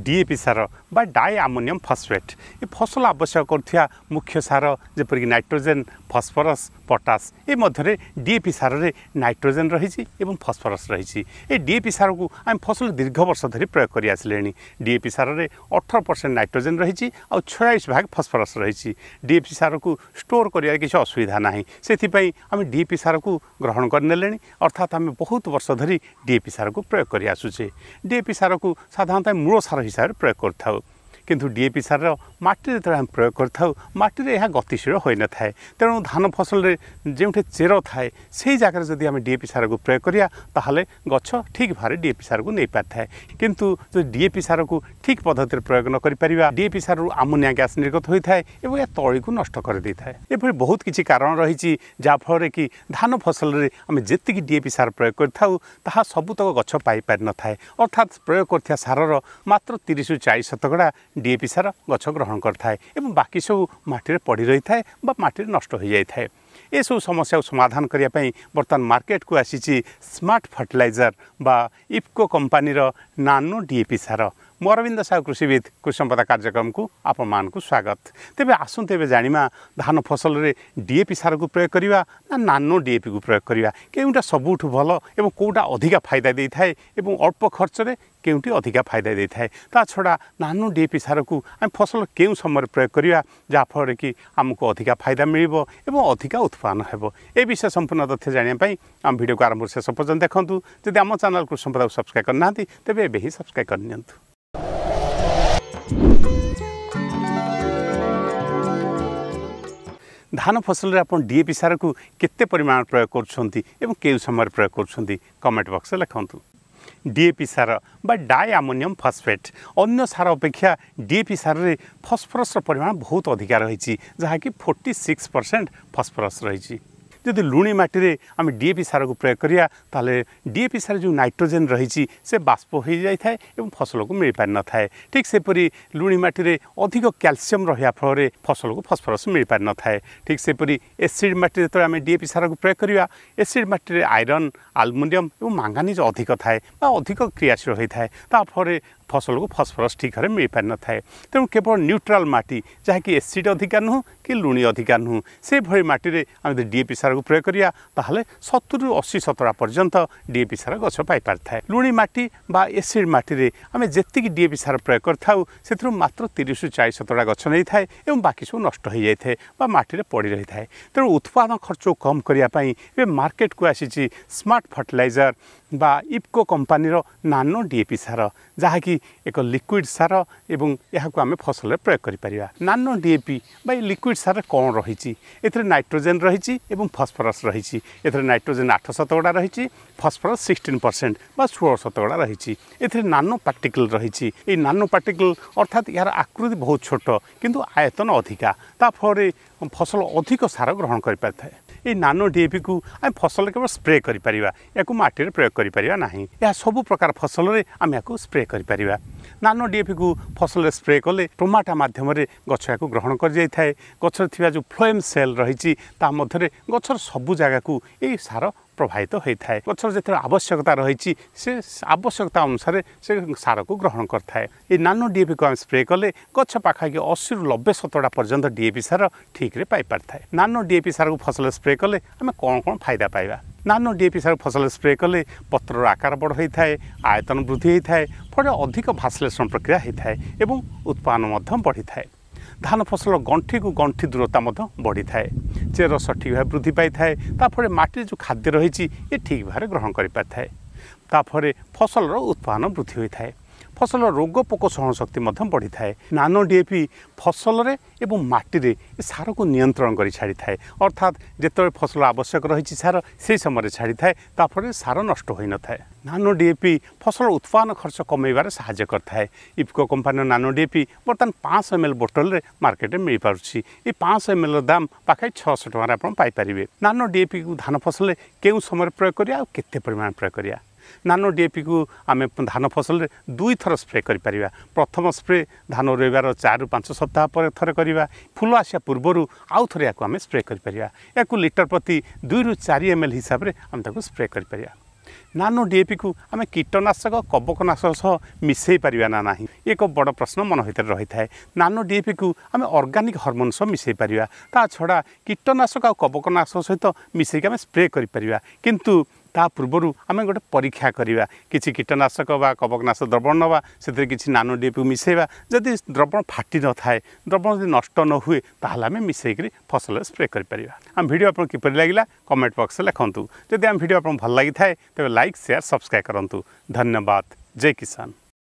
DAP सार बा di ammonium phosphate ये फसल आवश्यक करथिया मुख्य सार जेपरिक नाइट्रोजेन फॉस्फोरस पोटाश ए मध्य डीएपी सार रे नाइट्रोजेन रही एवं फॉस्फोरस रही ए डीएपी सार को आम फसल दीर्घ वर्ष धरी प्रयोग कर आसिले डीएपी सार रे 18% नाइट्रोजेन रही और 46% फॉस्फोरस रही डीएपी सार को स्टोर कर किसी असुविधा ना से आम डीएपी सार को ग्रहण करने अर्थात आम बहुत वर्ष धरी डीएपी सार को प्रयोग कर आसुचे डीएपी सार को साधारणतः मूल सार हिसाब से प्रयोग करता किंतु डीएपी सार माटी जो आम प्रयोग करता माटी यह गतिशील हो न था तेणु धान फसल जो चेर थाए से जगह जदि आम डीएपी सार को प्रयोग करिया ताहले गछ ठीक भाव डीएपी सार को नहीं पारि थाए किंतु जो डीएपी सार को ठीक पद्धति प्रयोग न कर डीएपी सार आमोनिया गैस निर्गत होता है और यह तली को नष्ट कर दे था ये बहुत किसी कारण रही जहाँफल कि धान फसल में आम जी डीएपी सार प्रयोग करता सबुतक गछ पाई पारि न था अर्थात प्रयोग कर सार मात्र 30 ରୁ 40% डीएपी सार गछ ग्रहण करता है बाकी सब माटी पड़ी रही था माटी नष्ट हो जाए ये सब समस्या समाधान करने बर्तमान मार्केट को आसी स्मार्ट फर्टिलाइजर बा इफ्को कंपनी नानो डीएपी सार मो अरविंद साहू कृषिविद कृषि संपदा कार्यक्रम को आपण मानकु स्वागत तेबे आसुन तेबे जानिमा धान फसल रे डीएपी सार को प्रयोग करिवा ना नानो डीएपी को प्रयोग करिवा केउटा सबुठ भलो एवं कोटा अधिका फायदा देई थाए एवं अल्प खर्च रे केउटी अधिका फायदा देई थाए ता छडा नानो डीएपी सार को हम फसल केउ समय प्रयोग करिवा जा फर कि हमको अधिका फायदा मिलिबो एवं अधिका उत्पादन हेबो ए विषय संपूर्ण तथ्य जानिया पई हम वीडियो को आरंभ से पर्यंत देखंतु जदि हम चैनल कृषि संपदा को सब्सक्राइब करनांती तेबे एबे ही सब्सक्राइब करनियंतु धान फसल आप डीएपी सार को केते परिमाण प्रयोग करछंती एवं केउ समय प्रयोग करछंती कमेंट बॉक्स में लिखंतु डीएपी सार बा डाई अमोनियम फॉस्फेट अन्य सार अपेक्षा डीएपी सार रे फॉस्फोरस परिमाण बहुत अधिक रही जहाँ कि 46% फॉस्फोरस रही जदि लुणी माटी रे आम डीएपी सार को प्रयोग करिया ताले डीएपी सार जो नाइट्रोजेन रही से बाष्प हो जाए और फसल को मिल पारि न थाए ठीक सेपरी लुणी माटी रे अधिक कैल्शियम रहा फल फसल को फॉस्फोरस मिल पारि न थाए ठीक सेपरी एसिड माटी तो आम डीएपी सार को प्रयोग करिया एसिड माटी रे आयरन एल्युमिनियम और मांगानीज अधिक थाए अधिक क्रियाशील होता है ताफल फसल को फॉस्फोरस ठीक भाव मिल पारि न थाए तेणु केवल न्यूट्राल माटी जहाँकि एसिड अधिका नुह कि लुणी अधिका नुह से भली माटी रे आम डीएपी सार को प्रयोग करिया ताहले 70 ରୁ 80% पर्यंत डीएपी सार गछ पाई पारि थाए लुणी माटी बा एसिड माटी रे आम जेतिकी डीएपी सार प्रयोग करथाउ सेथरु मात्र 30 ରୁ 40% गछ नहीं थाए एवं बाकी सब नष्ट हो जाए थे बा माटी रे पड़ी रही थाए तेणु उत्पादन खर्च कम करिया पई ए मार्केट को आसी स्मार्ट फर्टिलाइजर बा इफ्को कंपनी नानो डीएपी सार जहाँकि एक लिक्विड सार एवं यह आम फसल प्रयोग करिपरिया नानो डीएपी बा लिक्विड सार कौन रही एथरे नाइट्रोजेन रही एवं फॉस्फोरस रही एथरे नाइट्रोजेन 8% रही फॉस्फोरस 16% बा 16% रही एथरे नानो पार्टिकल रही ये नानो पार्टिकल अर्थात यार आकृति बहुत छोट किंतु आयतन अधिका ताफल फसल अधिक सार ग्रहण कर पारि थाए ये नानो डीएपी को आम फसल केवल स्प्रे करिपरिया या माटी रे प्रयोग करिपरिया नाही या सब प्रकार फसल रे आम या स्प्रे करिपरिया नानो डीएपी को फसल रे स्प्रे कले टोमाटा माध्यम रे गछ या ग्रहण कर जाय थाए गछर थिबा जो फ्लोएम सेल रही ता मध्य गछर सबु जगह को ये सार प्रभावित होता है गछर जो आवश्यकता रही से आवश्यकता अनुसार से सार को ग्रहण करता है ये नानो डीएपी को आम स्प्रे कले गछ पाखापाखि 80 ରୁ 90% पर्यंत डीएपी सार ठीक रे पाई पारि थाए नानो डीएपी सार को फसल स्प्रे कले आम कौन कौन फायदा पाइबा नानो डीएपी सार फसल स्प्रे कले पत्र आकार बड़ होता है आयतन वृद्धि होता है फल अधिक भास्लेषण प्रक्रिया होता है एवं उत्पादन बढ़ी थाए धान फसल गंठी को गंठी दूरता बढ़ी थाए चेर सठिक भाव वृद्धि पाई थाए ताफल माटी जो खाद्य रही ये ठीक भाव ग्रहण कर पारि थाए ताफल फसल उत्पादन वृद्धि होता है फसल रोग पोक सहन शक्ति बढ़ी थाए नानो डीएपी फसल रे एवं माटी रे सार को नियंत्रण कर छाड़ी थाए अर्थात जिते फसल आवश्यक रही सार से समय छाड़ी थाए ताफल सार नष्ट हो न थाए नानो डीएपी फसल उत्पादन खर्च कमेबार साहाय्य करता है इफ्को कंपनी नानो डीएपी बर्तमान 500 ml बोतल रे मार्केट में मिल पारुछि ये 500 ml दाम पाखे 600 टଙ୍କା आप पाई परिबे नानो डीएपी को धान फसल केउ समय प्रयोग करिया केते परिमाण प्रयोग करिया नानो डीएपी को आम धान फसल 2 थर स्प्रे करिपरिया प्रथम स्प्रे धान रोइबार 4 ରୁ 5 सप्ताह पर थरे करिबा फुल आसिया पूर्व आउ थरे याको आम स्प्रे करिपरिया याको लिटर प्रति 2 ରୁ 4 ml हिसाब रे हम ताको स्प्रे करिपरिया नानो डीएपी को आम कीटनाशक कवकनाशक सह मिसई पारिबा ना नाही एक बड़ प्रश्न मन भीतर रही है। नानो डीएपी को आम ऑर्गेनिक हार्मोन सह मिसई पारिबा ता छड़ा कीटनाशक और कवकनाशक सहित मिसई आम स्प्रे करि परिबा किंतु ता पूर्वर आम गोटे परीक्षा करवा किसी कीटनाशक बा कवकनाशक द्रवण नवा से किसी नानो डीएपी मिसेवा जदि द्रवण फाटी न थाए द्रवण जब नष्ट न हुए ताहले आम मिसेक फसल स्प्रे कर आम वीडियो आपन किपरि लागिला कमेंट बॉक्स लिखंतु जदि आम वीडियो आपन भल लागि थाए तबे लाइक शेयर सब्सक्राइब करंतु। धन्यवाद। जय किसान।